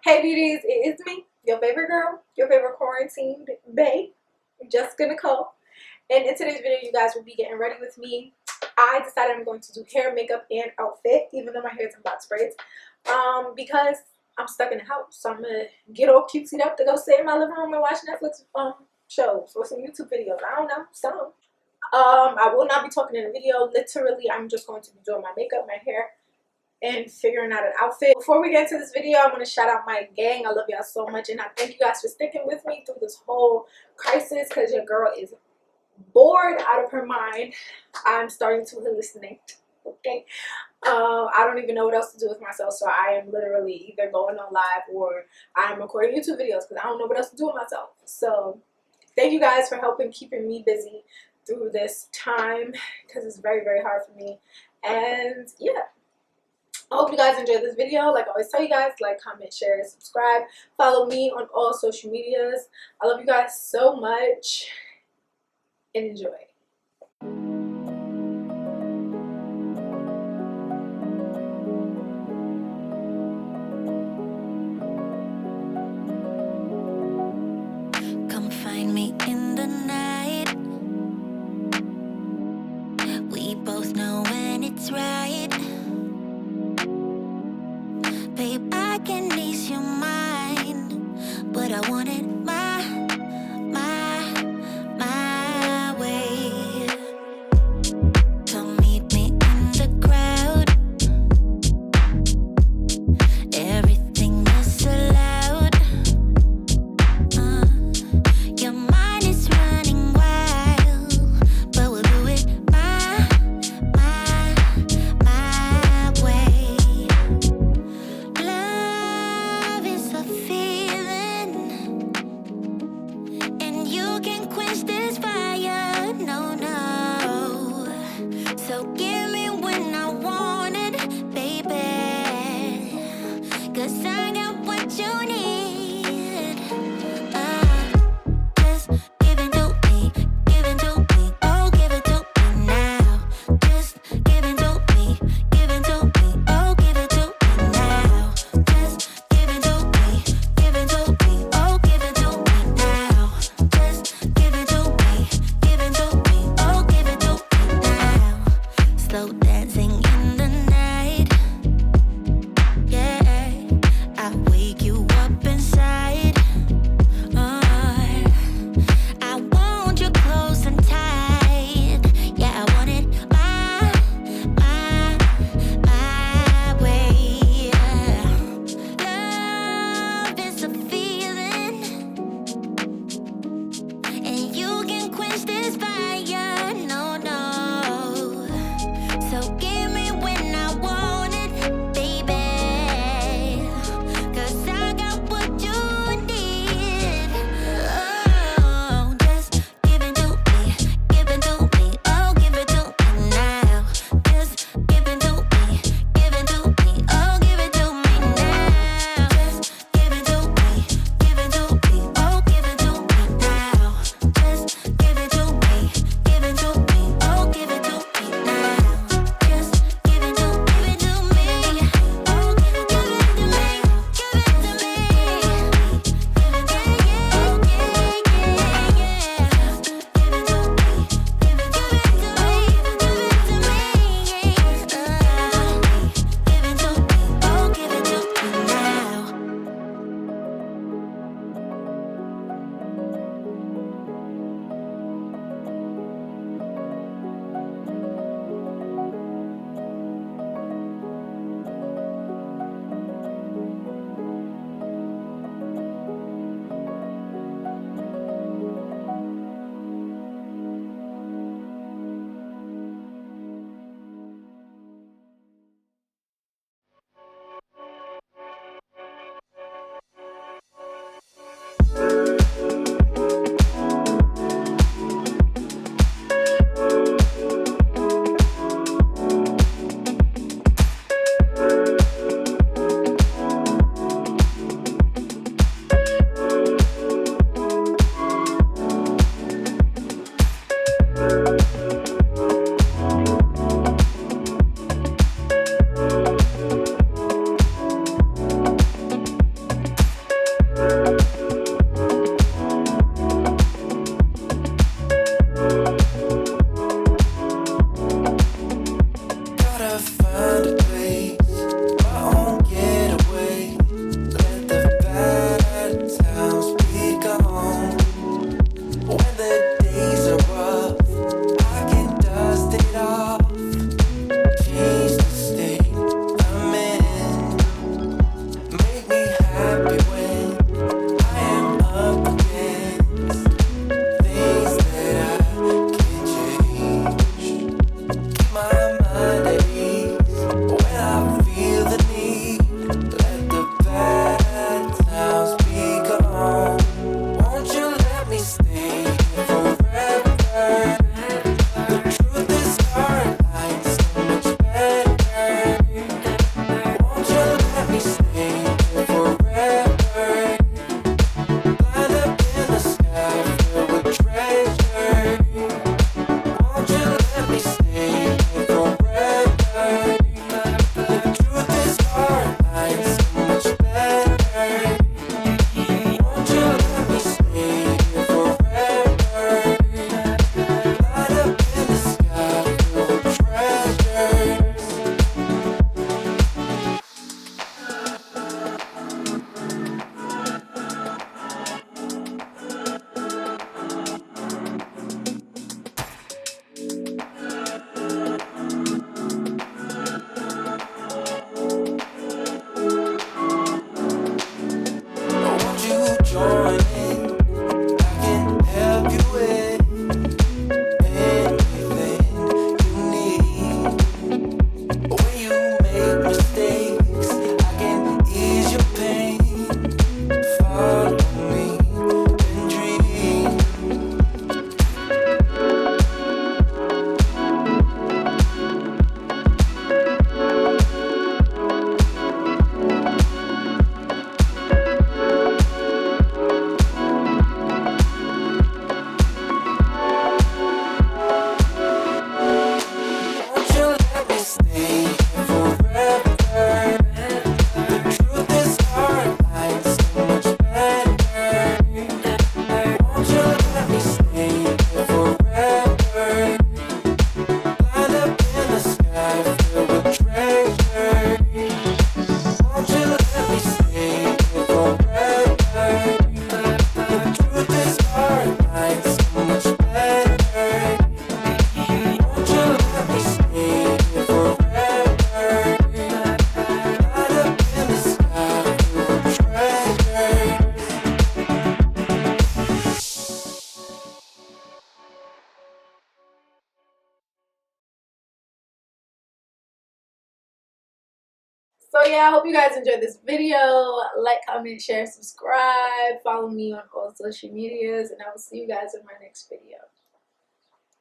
Hey beauties, it is me, your favorite girl, your favorite quarantined bae, Jessica Nicole. And in today's video, you guys will be getting ready with me. I decided I'm going to do hair, makeup, and outfit, even though my hair's in box braids, because I'm stuck in the house. So I'm gonna get all cutesy up to go sit in my living room and watch Netflix shows or some YouTube videos. I don't know, some. I will not be talking in the video. Literally, I'm just going to be doing my makeup, my hair, and figuring out an outfit. Before we get into this video, I want to shout out my gang. I love y'all so much, and I thank you guys for sticking with me through this whole crisis, because your girl is bored out of her mind. I'm starting to hallucinate. Okay, I don't even know what else to do with myself, so I am literally either going on live or I'm recording YouTube videos because I don't know what else to do with myself. So thank you guys for helping keeping me busy through this time, because it's very, very hard for me. And yeah, I hope you guys enjoyed this video. Like I always tell you guys, like, comment, share, subscribe. Follow me on all social medias. I love you guys so much, and enjoy. Come find me in the night. We both know when it's right. Babe, I can ease your mind, but I want it my way. So meet me in the crowd. Everything is allowed. Your mind is running wild, but we'll do it my way. Love is a feeling So yeah, I hope you guys enjoyed this video. Like, comment, share, subscribe. Follow me on all social medias, and I will see you guys in my next video.